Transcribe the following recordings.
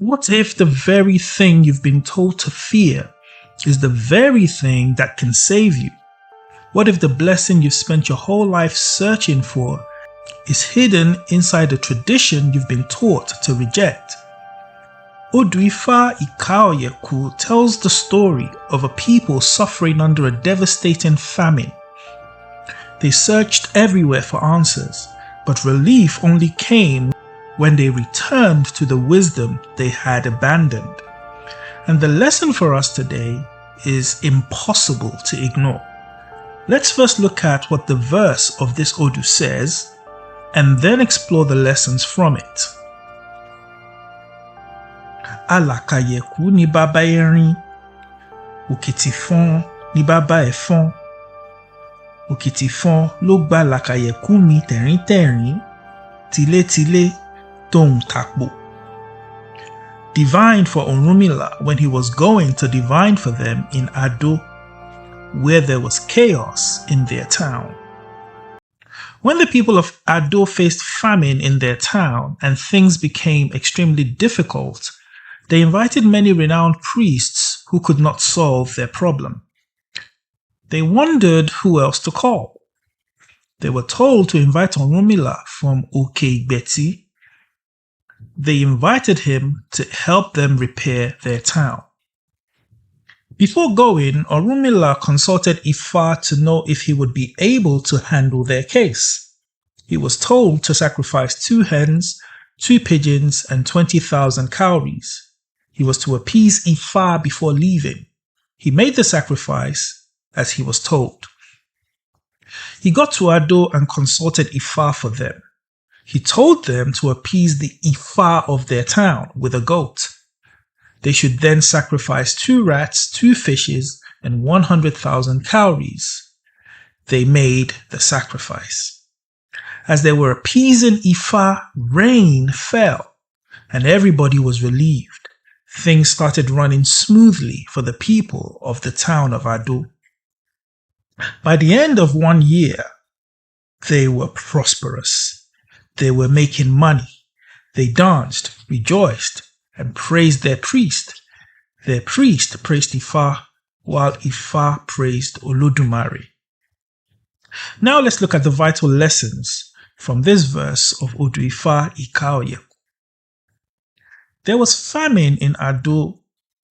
What if the very thing you've been told to fear is the very thing that can save you? What if the blessing you've spent your whole life searching for is hidden inside a tradition you've been taught to reject? Odu Ifá Ika Oyeku tells the story of a people suffering under a devastating famine. They searched everywhere for answers, but relief only came when they returned to the wisdom they had abandoned. And the lesson for us today is impossible to ignore. Let's first look at what the verse of this Odu says, and then explore the lessons from it. Alakayeku ni baba erin, òkìtìfọ́n ni baba ẹ̀fọ́n, òkìtìfọ́n ló gba lakayeku mi tẹ̀ríntẹ̀rín, tìlétìlé tóun tàpò. Divined for Orunmila when he was going to divine for them in Ado, where there was chaos in their town. When the people of Ado faced famine in their town and things became extremely difficult, they invited many renowned priests who could not solve their problem. They wondered who else to call. They were told to invite Orunmila from Oke-Igbeti. They invited him to help them repair their town. Before going, Orunmila consulted Ifa to know if he would be able to handle their case. He was told to sacrifice 2 hens, 2 pigeons, and 20,000 cowries. He was to appease Ifa before leaving. He made the sacrifice as he was told. He got to Ado and consulted Ifa for them. He told them to appease the Ifa of their town with a goat. They should then sacrifice 2 rats, 2 fishes, and 100,000 cowries. They made the sacrifice. As they were appeasing Ifa, rain fell, and everybody was relieved. Things started running smoothly for the people of the town of Ado. By the end of 1 year, they were prosperous. They were making money. They danced, rejoiced, and praised their priest. Their priest praised Ifa, while Ifa praised Olodumare. Now let's look at the vital lessons from this verse of Odu Ifá Ika Oyeku. There was famine in Ado,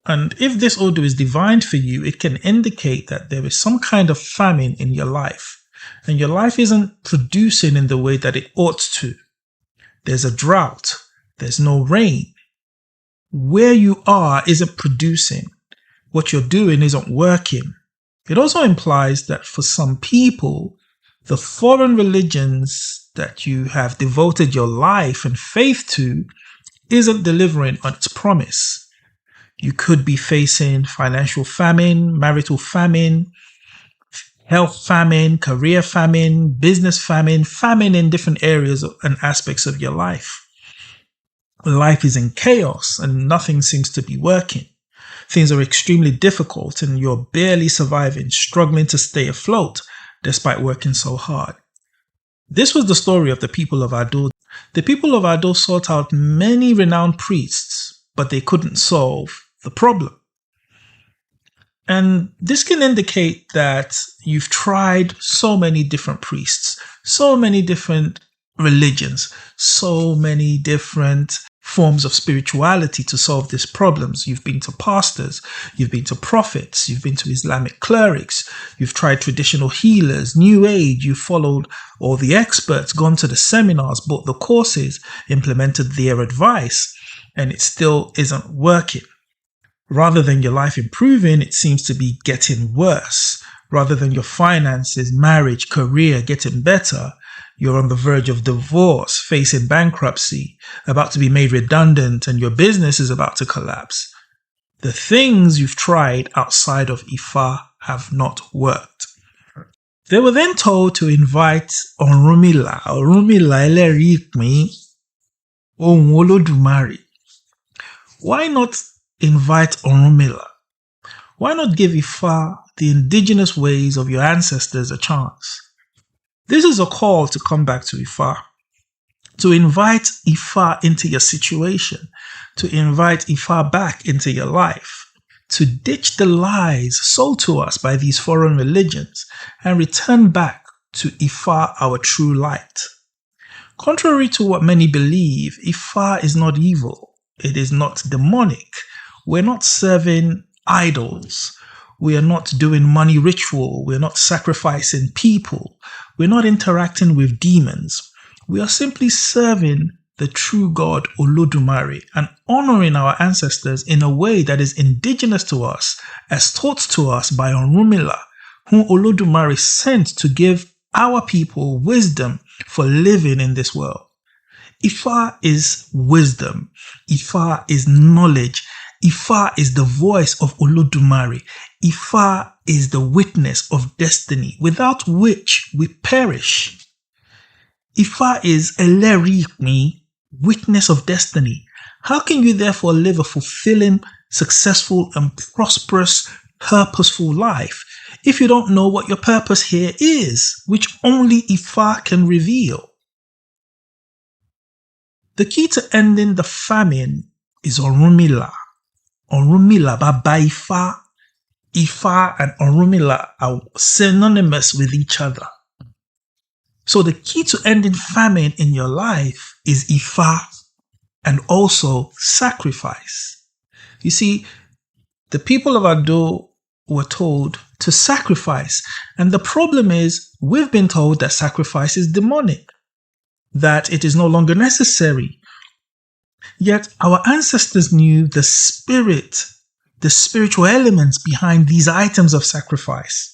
and if this Odu is divined for you, it can indicate that there is some kind of famine in your life, and your life isn't producing in the way that it ought to. There's a drought. There's no rain. Where you are isn't producing. What you're doing isn't working. It also implies that for some people, the foreign religions that you have devoted your life and faith to isn't delivering on its promise. You could be facing financial famine, marital famine, health famine, career famine, business famine, famine in different areas and aspects of your life. Life is in chaos and nothing seems to be working. Things are extremely difficult and you're barely surviving, struggling to stay afloat despite working so hard. This was the story of the people of Ado. The people of Ado sought out many renowned priests, but they couldn't solve the problem. And this can indicate that you've tried so many different priests, so many different religions, so many different forms of spirituality to solve these problems. You've been to pastors, you've been to prophets, you've been to Islamic clerics, you've tried traditional healers, New Age, you've followed all the experts, gone to the seminars, bought the courses, implemented their advice, and it still isn't working. Rather than your life improving, it seems to be getting worse. Rather than your finances, marriage, career getting better, you're on the verge of divorce, facing bankruptcy, about to be made redundant, and your business is about to collapse. The things you've tried outside of Ifa have not worked. They were then told to invite Orunmila, Ẹlẹ́rìí Ìpín, Ohun Olódùmarè. Why not invite Orunmila? Why not give Ifa the indigenous ways of your ancestors a chance? This is a call to come back to Ifa, to invite Ifa into your situation, to invite Ifa back into your life, to ditch the lies sold to us by these foreign religions and return back to Ifa, our true light. Contrary to what many believe, Ifa is not evil. It is not demonic. We're not serving idols. We are not doing money ritual. We're not sacrificing people. We're not interacting with demons. We are simply serving the true God Olodumare and honoring our ancestors in a way that is indigenous to us, as taught to us by Orunmila, whom Olodumare sent to give our people wisdom for living in this world. Ifa is wisdom. Ifa is knowledge. Ifa is the voice of Olodumare. Ifa is the witness of destiny, without which we perish. Ifa is Elerikmi, witness of destiny. How can you therefore live a fulfilling, successful, and prosperous, purposeful life if you don't know what your purpose here is, which only Ifa can reveal? The key to ending the famine is Orunmila. Orunmila, Baba Ifa. Ifa and Orunmila are synonymous with each other. So the key to ending famine in your life is Ifa and also sacrifice. You see, the people of Ado were told to sacrifice. And the problem is, we've been told that sacrifice is demonic, that it is no longer necessary. Yet our ancestors knew the spirit, the spiritual elements behind these items of sacrifice.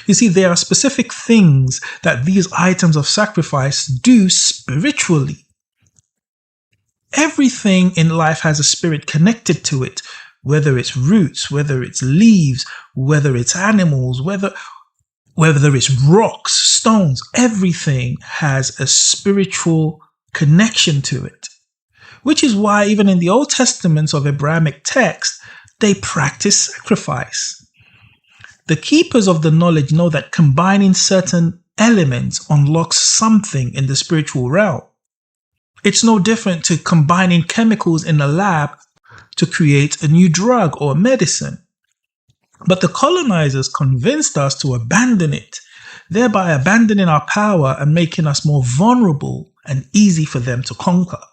You see, there are specific things that these items of sacrifice do spiritually. Everything in life has a spirit connected to it, whether it's roots, whether it's leaves, whether it's animals, whether it's rocks, stones. Everything has a spiritual connection to it, which is why even in the Old Testaments of Abrahamic text, they practice sacrifice. The keepers of the knowledge know that combining certain elements unlocks something in the spiritual realm. It's no different to combining chemicals in a lab to create a new drug or medicine. But the colonizers convinced us to abandon it, thereby abandoning our power and making us more vulnerable and easy for them to conquer.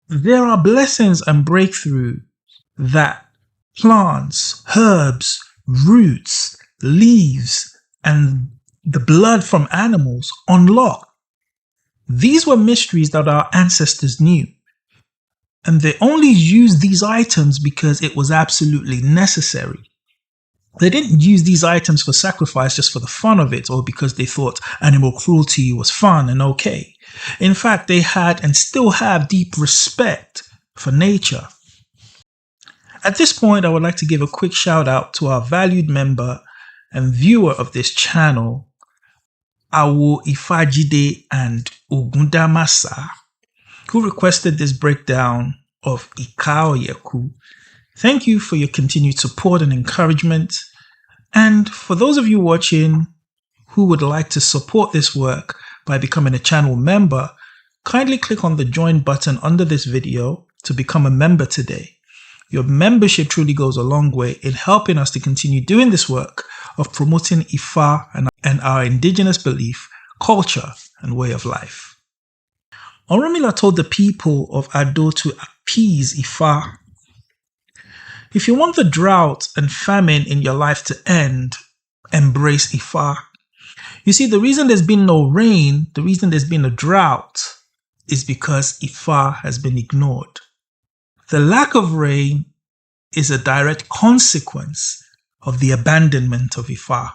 There are blessings and breakthrough that plants, herbs, roots, leaves, and the blood from animals unlock. These were mysteries that our ancestors knew. And they only used these items because it was absolutely necessary. They didn't use these items for sacrifice just for the fun of it or because they thought animal cruelty was fun and okay. In fact, they had and still have deep respect for nature. At this point, I would like to give a quick shout out to our valued member and viewer of this channel, Odu Ifá and Ogundamasa, who requested this breakdown of Ika Oyeku. Thank you for your continued support and encouragement. And for those of you watching who would like to support this work by becoming a channel member, kindly click on the join button under this video to become a member today. Your membership truly goes a long way in helping us to continue doing this work of promoting Ifa and our indigenous belief, culture, and way of life. Orunmila told the people of Ado to appease Ifa. If you want the drought and famine in your life to end, embrace Ifa. You see, the reason there's been no rain, the reason there's been a drought, is because Ifa has been ignored. The lack of rain is a direct consequence of the abandonment of Ifa.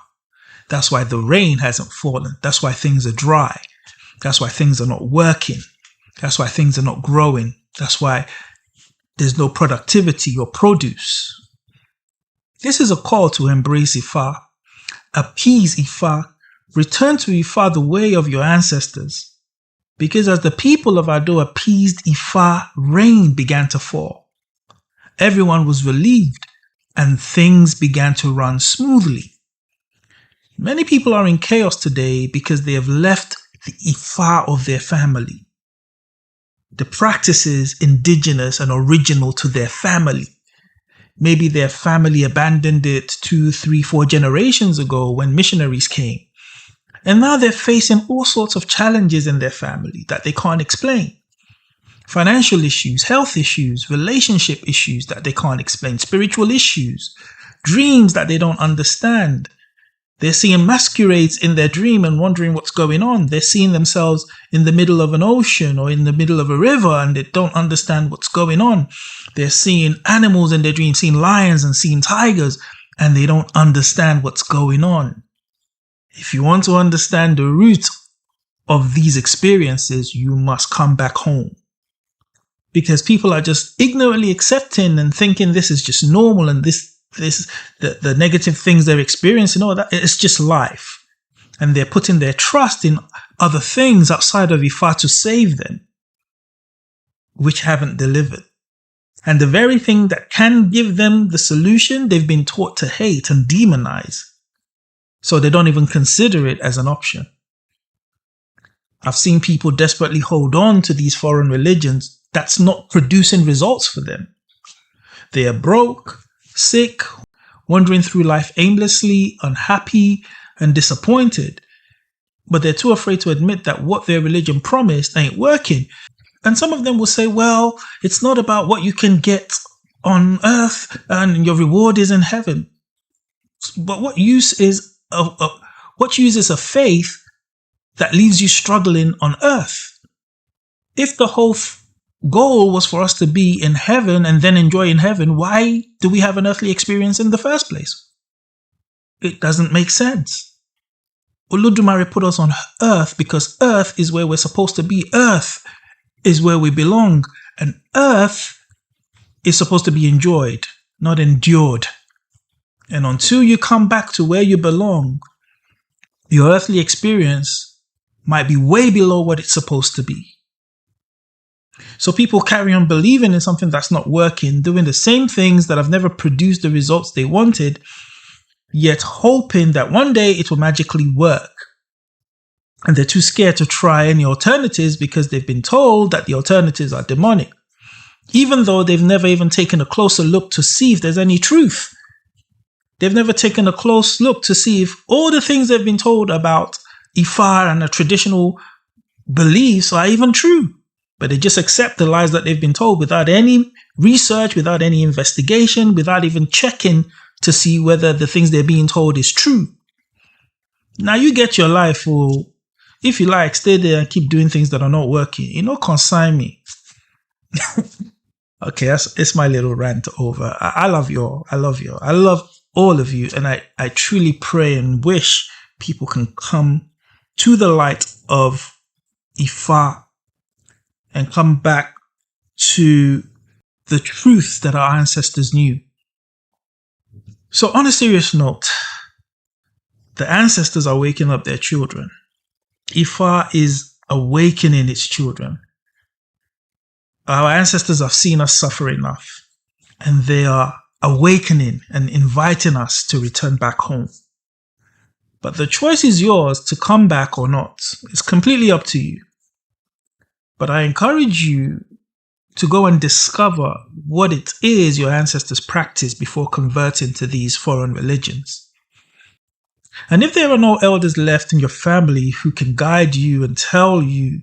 That's why the rain hasn't fallen. That's why things are dry. That's why things are not working. That's why things are not growing. That's why there's no productivity or produce. This is a call to embrace Ifa, appease Ifa, return to Ifa the way of your ancestors. Because as the people of Ado appeased Ifa, rain began to fall. Everyone was relieved and things began to run smoothly. Many people are in chaos today because they have left the Ifa of their family. the practices indigenous and original to their family. Maybe their family abandoned it 2, 3, 4 generations ago when missionaries came. And now they're facing all sorts of challenges in their family that they can't explain. Financial issues, health issues, relationship issues that they can't explain, spiritual issues, dreams that they don't understand. They're seeing masquerades in their dream and wondering what's going on. They're seeing themselves in the middle of an ocean or in the middle of a river and they don't understand what's going on. They're seeing animals in their dream, seeing lions and seeing tigers, and they don't understand what's going on. If you want to understand the root of these experiences, you must come back home. Because people are just ignorantly accepting and thinking this is just normal and the negative things they're experiencing, all that, it's just life. And they're putting their trust in other things outside of Ifa to save them, which haven't delivered. And the very thing that can give them the solution, they've been taught to hate and demonize. So they don't even consider it as an option. I've seen people desperately hold on to these foreign religions that's not producing results for them. They are broke, sick, wandering through life aimlessly, unhappy, and disappointed. But they're too afraid to admit that what their religion promised ain't working. And some of them will say, well, it's not about what you can get on earth and your reward is in heaven. But what use is a faith that leaves you struggling on earth? If the whole goal was for us to be in heaven and then enjoy in heaven, why do we have an earthly experience in the first place? It doesn't make sense. Olodumare put us on earth because earth is where we're supposed to be. Earth is where we belong. And earth is supposed to be enjoyed, not endured. And until you come back to where you belong, your earthly experience might be way below what it's supposed to be. So people carry on believing in something that's not working, doing the same things that have never produced the results they wanted, yet hoping that one day it will magically work. And they're too scared to try any alternatives because they've been told that the alternatives are demonic, even though they've never even taken a closer look to see if there's any truth. They've never taken a close look to see if all the things they've been told about Ifa and the traditional beliefs are even true. But they just accept the lies that they've been told without any research, without any investigation, without even checking to see whether the things they're being told is true. Now you get your life, or if you like, stay there and keep doing things that are not working. You know, consign me. Okay, it's my little rant over. I love you all. I love you all. I love all of you. And I truly pray and wish people can come to the light of Ifa and come back to the truth that our ancestors knew. So on a serious note, the ancestors are waking up their children. Ifa is awakening its children. Our ancestors have seen us suffer enough, and they are awakening and inviting us to return back home. But the choice is yours to come back or not. It's completely up to you. But I encourage you to go and discover what it is your ancestors practiced before converting to these foreign religions. And if there are no elders left in your family who can guide you and tell you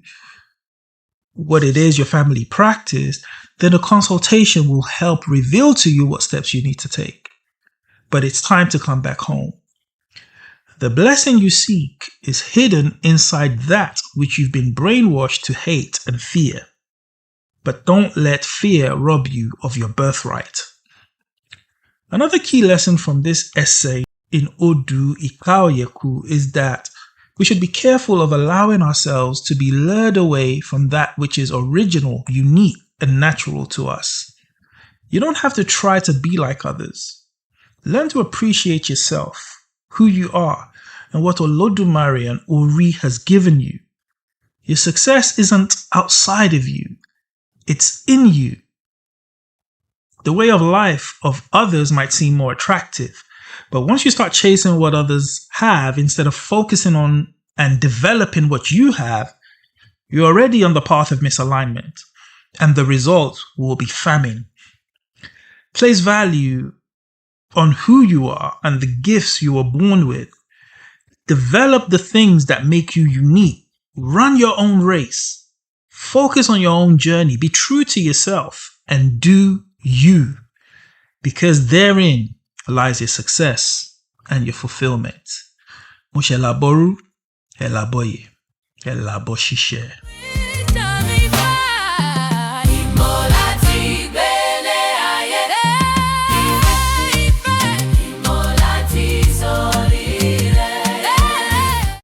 what it is your family practiced, then a consultation will help reveal to you what steps you need to take. But it's time to come back home. The blessing you seek is hidden inside that which you've been brainwashed to hate and fear. But don't let fear rob you of your birthright. Another key lesson from this essay in Odu Ifá Oyeku is that we should be careful of allowing ourselves to be lured away from that which is original, unique, and natural to us. You don't have to try to be like others. Learn to appreciate yourself, who you are, and what Olodumare and Ori has given you. Your success isn't outside of you. It's in you. The way of life of others might seem more attractive, but once you start chasing what others have instead of focusing on and developing what you have, you're already on the path of misalignment. and the result will be famine. Place value on who you are and the gifts you were born with. Develop the things that make you unique. Run your own race. Focus on your own journey. Be true to yourself and do you, because therein lies your success and your fulfillment. Mo ṣe laboru, ẹ laboye, ẹ labo ṣiṣẹ́.